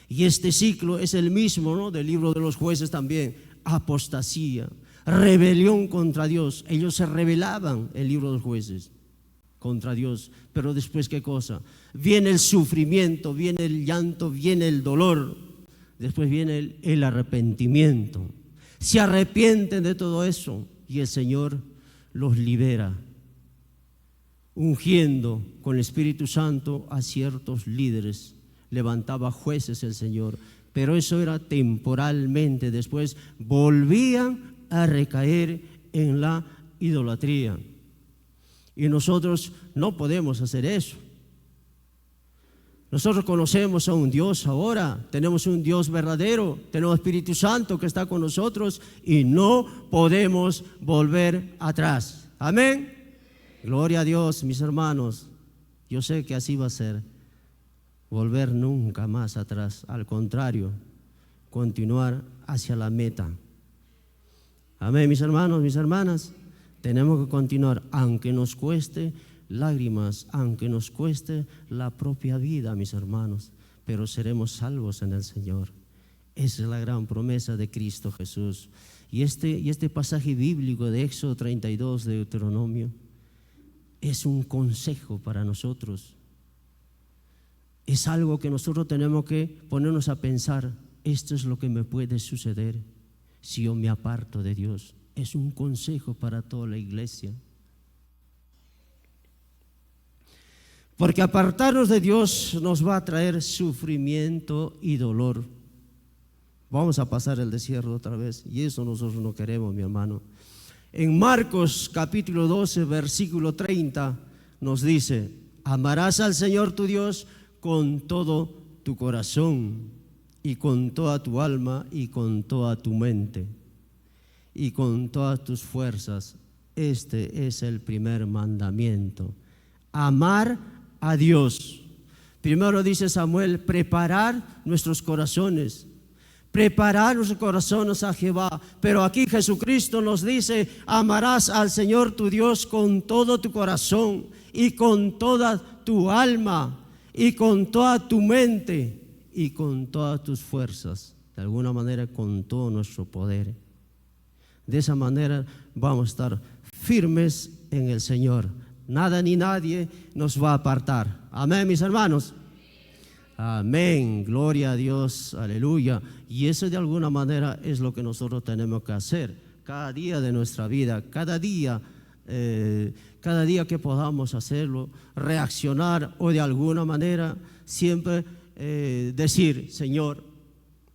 Y este ciclo es el mismo, ¿no?, del libro de los jueces también. Apostasía, rebelión contra Dios. Ellos se rebelaban, el libro de los jueces, contra Dios. Pero después, ¿qué cosa? Viene el sufrimiento, viene el llanto, viene el dolor. Después viene el arrepentimiento. Se arrepienten de todo eso y el Señor los libera, ungiendo con el Espíritu Santo a ciertos líderes. Levantaba jueces el Señor, pero eso era temporalmente. Después volvían a recaer en la idolatría. Y nosotros no podemos hacer eso. Nosotros conocemos a un Dios ahora, tenemos un Dios verdadero, tenemos Espíritu Santo que está con nosotros y no podemos volver atrás. Amén. Gloria a Dios, mis hermanos. Yo sé que así va a ser. Volver nunca más atrás, al contrario, continuar hacia la meta. Amén, mis hermanos, mis hermanas. Tenemos que continuar, aunque nos cueste lágrimas, aunque nos cueste la propia vida, mis hermanos, pero seremos salvos en el Señor. Esa es la gran promesa de Cristo Jesús. Y este pasaje bíblico de Éxodo 32, de Deuteronomio, es un consejo para nosotros. es algo que nosotros tenemos que ponernos a pensar. Esto es lo que me puede suceder si yo me aparto de Dios. Es un consejo para toda la iglesia. Porque apartarnos de Dios nos va a traer sufrimiento y dolor. Vamos a pasar el desierto otra vez, y eso nosotros no queremos, mi hermano. En Marcos capítulo 12, versículo 30 nos dice: amarás al Señor tu Dios con todo tu corazón y con toda tu alma y con toda tu mente y con todas tus fuerzas. Este es el primer mandamiento. Amar a Dios. Primero dice Samuel, preparar nuestros corazones. Preparar nuestros corazones a Jehová. Pero aquí Jesucristo nos dice: amarás al Señor tu Dios con todo tu corazón y con toda tu alma y con toda tu mente y con todas tus fuerzas. De alguna manera, con todo nuestro poder. De esa manera vamos a estar firmes en el Señor. Nada ni nadie nos va a apartar. Amén, mis hermanos. Amén, gloria a Dios, aleluya. Y eso de alguna manera es lo que nosotros tenemos que hacer cada día de nuestra vida, cada día que podamos hacerlo, reaccionar o de alguna manera siempre decir: Señor,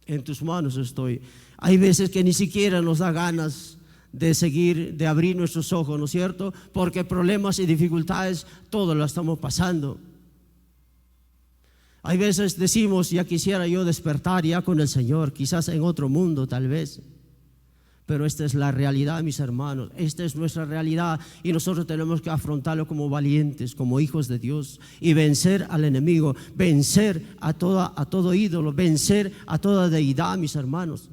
en tus manos estoy. Hay veces que ni siquiera nos da ganas de seguir, de abrir nuestros ojos, ¿no es cierto? Porque problemas y dificultades todos lo estamos pasando. Hay veces decimos: ya quisiera yo despertar ya con el Señor, quizás en otro mundo tal vez. Pero esta es la realidad, mis hermanos, esta es nuestra realidad, y nosotros tenemos que afrontarlo como valientes, como hijos de Dios, y vencer al enemigo, vencer a todo ídolo, vencer a toda deidad, mis hermanos.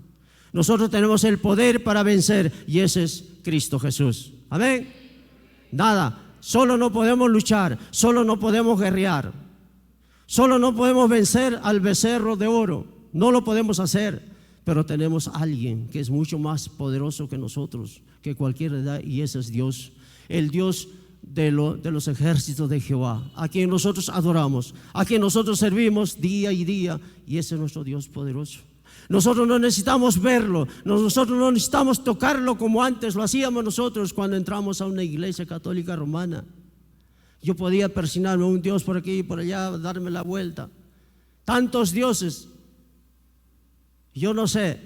Nosotros tenemos el poder para vencer, y ese es Cristo Jesús. Amén. Nada, solo no podemos luchar, solo no podemos guerrear, solo no podemos vencer al becerro de oro, no lo podemos hacer. Pero tenemos a alguien que es mucho más poderoso que nosotros, que cualquier edad, y ese es Dios, el Dios de los ejércitos de Jehová, a quien nosotros adoramos, a quien nosotros servimos día y día, y ese es nuestro Dios poderoso. Nosotros no necesitamos verlo, nosotros no necesitamos tocarlo como antes lo hacíamos nosotros cuando entramos a una iglesia católica romana. Yo podía persignarme a un Dios por aquí y por allá, darme la vuelta. Tantos dioses. Yo no sé,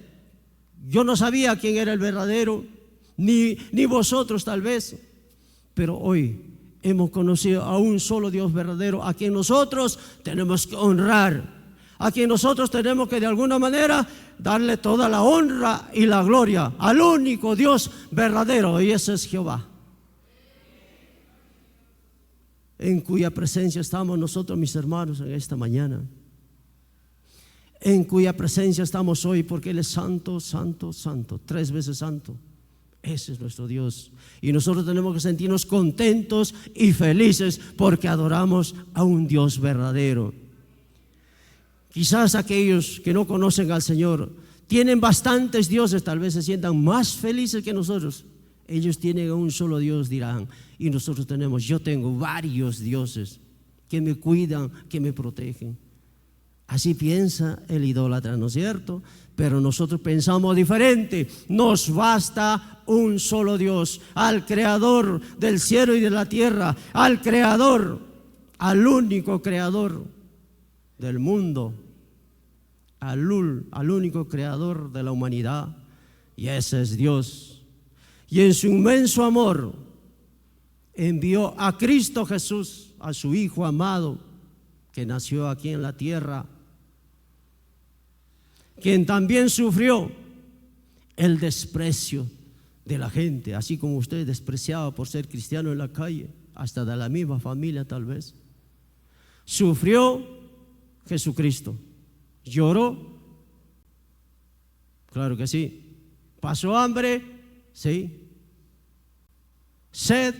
yo no sabía quién era el verdadero, ni vosotros tal vez, pero hoy hemos conocido a un solo Dios verdadero, a quien nosotros tenemos que honrar, a quien nosotros tenemos que de alguna manera darle toda la honra y la gloria al único Dios verdadero, y ese es Jehová, en cuya presencia estamos nosotros, mis hermanos, en esta mañana. En cuya presencia estamos hoy, porque Él es santo, santo, santo, 3 veces santo. Ese es nuestro Dios, y nosotros tenemos que sentirnos contentos y felices porque adoramos a un Dios verdadero. Quizás aquellos que no conocen al Señor tienen bastantes dioses, tal vez se sientan más felices que nosotros. Ellos tienen un solo Dios, dirán, y nosotros yo tengo varios dioses que me cuidan, que me protegen. Así piensa el idólatra, ¿no es cierto? Pero nosotros pensamos diferente. Nos basta un solo Dios, al creador del cielo y de la tierra, al creador, al único creador del mundo, al único creador de la humanidad, y ese es Dios. Y en su inmenso amor envió a Cristo Jesús, a su Hijo amado, que nació aquí en la tierra, quien también sufrió el desprecio de la gente, así como usted es despreciado por ser cristiano en la calle, hasta de la misma familia tal vez. Sufrió Jesucristo, lloró, claro que sí, pasó hambre, sí, sed,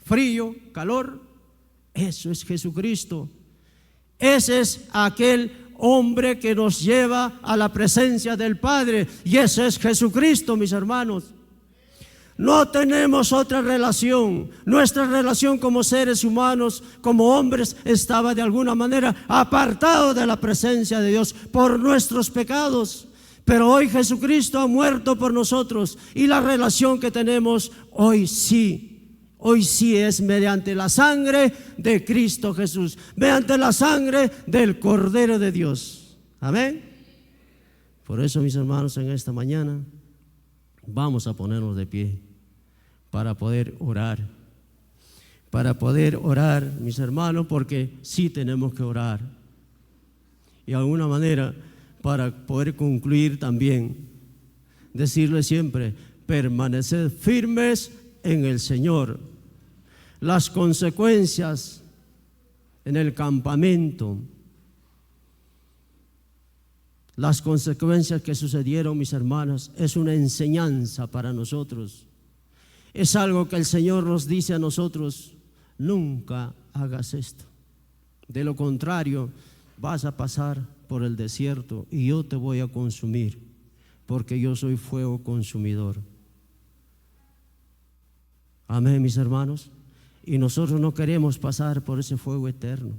frío, calor. Eso es Jesucristo. Ese es aquel hombre que nos lleva a la presencia del Padre, y ese es Jesucristo, mis hermanos. No tenemos otra relación. Nuestra relación como seres humanos, como hombres, estaba de alguna manera apartado de la presencia de Dios por nuestros pecados. Pero hoy Jesucristo ha muerto por nosotros y la relación que tenemos hoy sí es mediante la sangre de Cristo Jesús, mediante la sangre del Cordero de Dios. Amén. Por eso, mis hermanos, en esta mañana vamos a ponernos de pie para poder orar. Para poder orar, mis hermanos, porque sí tenemos que orar. Y de alguna manera, para poder concluir también, decirle siempre, permaneced firmes en el Señor. Las consecuencias en el campamento, las consecuencias que sucedieron, mis hermanos, es una enseñanza para nosotros. Es algo que el Señor nos dice a nosotros, nunca hagas esto. De lo contrario, vas a pasar por el desierto y yo te voy a consumir, porque yo soy fuego consumidor. Amén, mis hermanos. Y nosotros no queremos pasar por ese fuego eterno.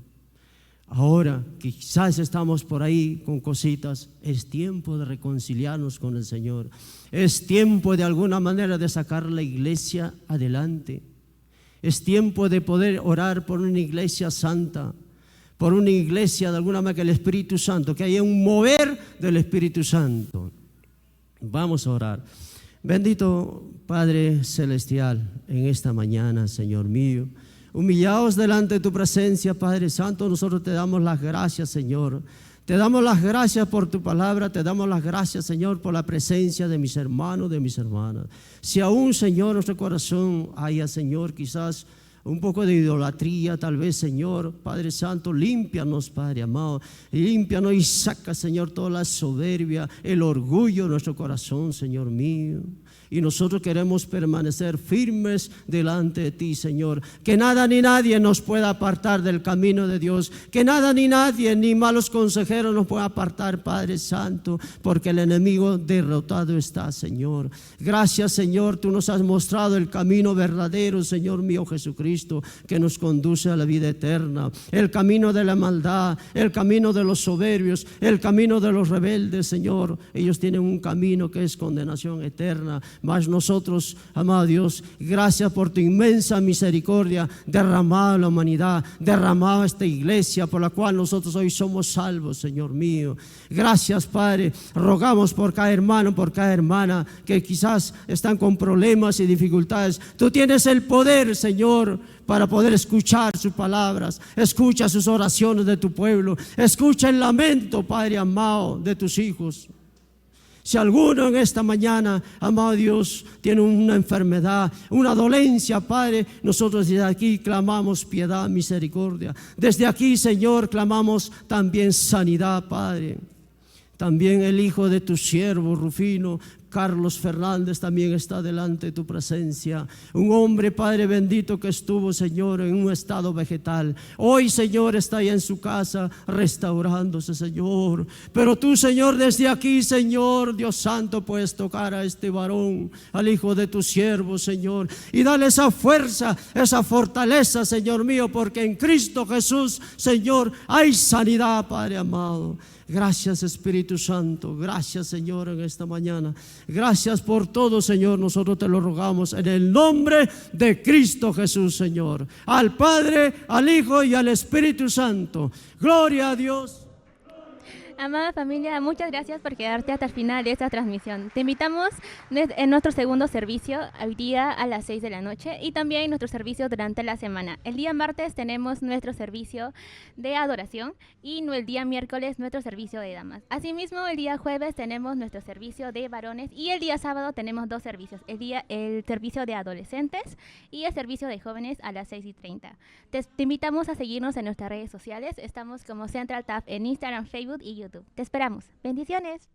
Ahora, quizás estamos por ahí con cositas, es tiempo de reconciliarnos con el Señor. Es tiempo de alguna manera de sacar la iglesia adelante. Es tiempo de poder orar por una iglesia santa, por una iglesia de alguna manera que el Espíritu Santo, que haya un mover del Espíritu Santo. Vamos a orar. Bendito Padre Celestial, en esta mañana, Señor mío, humillados delante de tu presencia, Padre Santo, nosotros te damos las gracias, Señor. Te damos las gracias por tu palabra, te damos las gracias, Señor, por la presencia de mis hermanos, de mis hermanas. Si aún, Señor, nuestro corazón haya, Señor, quizás un poco de idolatría, tal vez, Señor, Padre Santo, límpianos, Padre amado, límpianos y saca, Señor, toda la soberbia, el orgullo de nuestro corazón, Señor mío. Y nosotros queremos permanecer firmes delante de ti, Señor. Que nada ni nadie nos pueda apartar del camino de Dios. Que nada ni nadie, ni malos consejeros nos pueda apartar, Padre Santo, porque el enemigo derrotado está, Señor. Gracias, Señor, tú nos has mostrado el camino verdadero, Señor mío Jesucristo, que nos conduce a la vida eterna. El camino de la maldad, el camino de los soberbios, el camino de los rebeldes, Señor. Ellos tienen un camino que es condenación eterna. Mas nosotros, amado Dios, gracias por tu inmensa misericordia derramada a la humanidad, derramada a esta iglesia por la cual nosotros hoy somos salvos, Señor mío. Gracias, Padre. Rogamos por cada hermano, por cada hermana que quizás están con problemas y dificultades. Tú tienes el poder, Señor, para poder escuchar sus palabras. Escucha sus oraciones de tu pueblo. Escucha el lamento, Padre amado, de tus hijos. Si alguno en esta mañana, amado Dios, tiene una enfermedad, una dolencia, Padre, nosotros desde aquí clamamos piedad, misericordia. Desde aquí, Señor, clamamos también sanidad, Padre. También el hijo de tu siervo, Rufino, Carlos Fernández, también está delante de tu presencia. Un hombre, Padre bendito, que estuvo, Señor, en un estado vegetal. Hoy, Señor, está ahí en su casa restaurándose, Señor. Pero tú, Señor, desde aquí, Señor, Dios Santo, puedes tocar a este varón, al hijo de tu siervo, Señor, y dale esa fuerza, esa fortaleza, Señor mío, porque en Cristo Jesús, Señor, hay sanidad, Padre amado. Gracias, Espíritu Santo. Gracias, Señor, en esta mañana. Gracias por todo, Señor. Nosotros te lo rogamos en el nombre de Cristo Jesús, Señor. Al Padre, al Hijo y al Espíritu Santo. Gloria a Dios. Amada familia, muchas gracias por quedarte hasta el final de esta transmisión. Te invitamos en nuestro segundo servicio, hoy día a las 6 de la noche, y también en nuestro servicio durante la semana. El día martes tenemos nuestro servicio de adoración y el día miércoles nuestro servicio de damas. Asimismo, el día jueves tenemos nuestro servicio de varones y el día sábado tenemos dos servicios, el servicio de adolescentes y el servicio de jóvenes a las 6:30. Te invitamos a seguirnos en nuestras redes sociales. Estamos como Central Tab en Instagram, Facebook y YouTube. Te esperamos. Bendiciones.